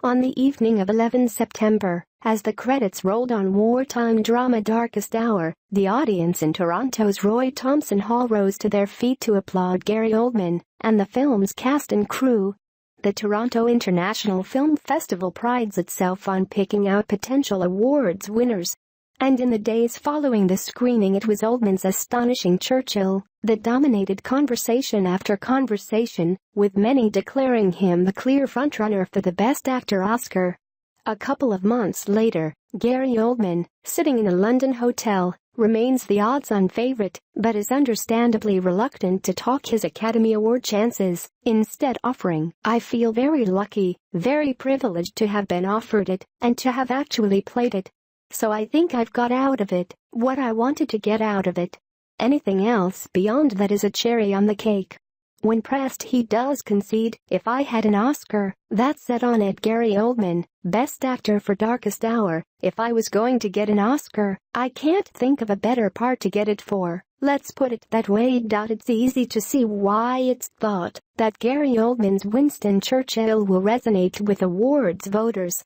On the evening of 11 September, as the credits rolled on wartime drama Darkest Hour, the audience in Toronto's Roy Thomson Hall rose to their feet to applaud Gary Oldman and the film's cast and crew. The Toronto International Film Festival prides itself on picking out potential awards winners. And in the days following the screening, it was Oldman's astonishing Churchill that dominated conversation after conversation, with many declaring him the clear frontrunner for the Best Actor Oscar. A couple of months later, Gary Oldman, sitting in a London hotel, remains the odds-on favorite, but is understandably reluctant to talk his Academy Award chances, instead offering, "I feel very lucky, very privileged to have been offered it, and to have actually played it. So I think I've got out of it what I wanted to get out of it. Anything else beyond that is a cherry on the cake." When pressed, he does concede, "If I had an Oscar, that said on it Gary Oldman, Best Actor for Darkest Hour, if I was going to get an Oscar, I can't think of a better part to get it for. Let's put it that way. It's easy to see why it's thought that Gary Oldman's Winston Churchill will resonate with awards voters.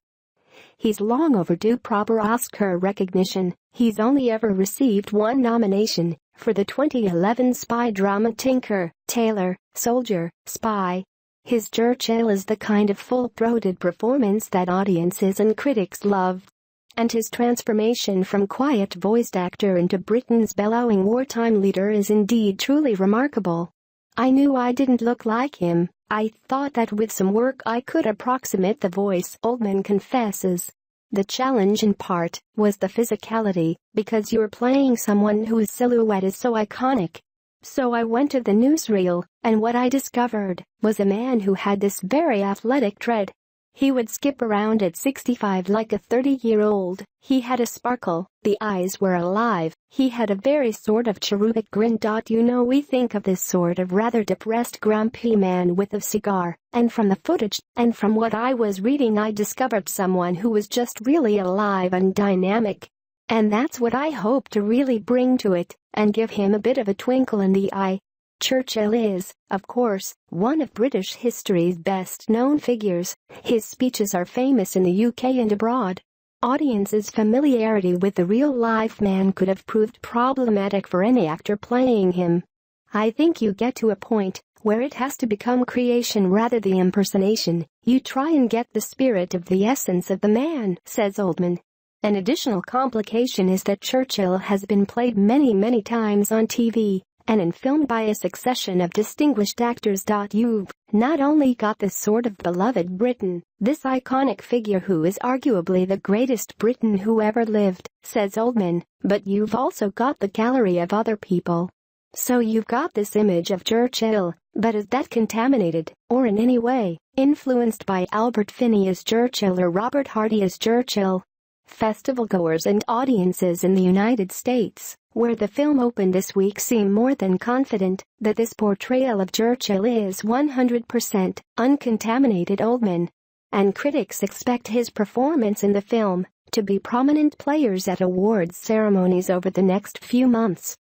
He's long overdue proper Oscar recognition. He's only ever received one nomination, for the 2011 spy drama Tinker, Tailor, Soldier, Spy. His Churchill is the kind of full-throated performance that audiences and critics loved. And his transformation from quiet-voiced actor into Britain's bellowing wartime leader is indeed truly remarkable. "I knew I didn't look like him. I thought that with some work I could approximate the voice," Oldman confesses. "The challenge in part was the physicality, because you're playing someone whose silhouette is so iconic. So I went to the newsreel, and what I discovered was a man who had this very athletic tread. He would skip around at 65 like a 30-year-old, he had a sparkle, the eyes were alive, he had a very sort of cherubic grin. We think of this sort of rather depressed grumpy man with a cigar, and from the footage, and from what I was reading, I discovered someone who was just really alive and dynamic. And that's what I hope to really bring to it, and give him a bit of a twinkle in the eye." Churchill is, of course, one of British history's best-known figures. His speeches are famous in the UK and abroad. Audiences' familiarity with the real-life man could have proved problematic for any actor playing him. "I think you get to a point where it has to become creation rather than impersonation. You try and get the spirit of the essence of the man," says Oldman. An additional complication is that Churchill has been played many times on TV and in film by a succession of distinguished actors. "You've not only got this sort of beloved Briton, this iconic figure who is arguably the greatest Briton who ever lived," says Oldman, "but you've also got the gallery of other people. So you've got this image of Churchill, but is that contaminated, or in any way, influenced by Albert Finney as Churchill or Robert Hardy as Churchill?" Festival-goers and audiences in the United States, where the film opened this week, seem more than confident that this portrayal of Churchill is 100% uncontaminated Oldman. And critics expect his performance in the film to be prominent players at awards ceremonies over the next few months.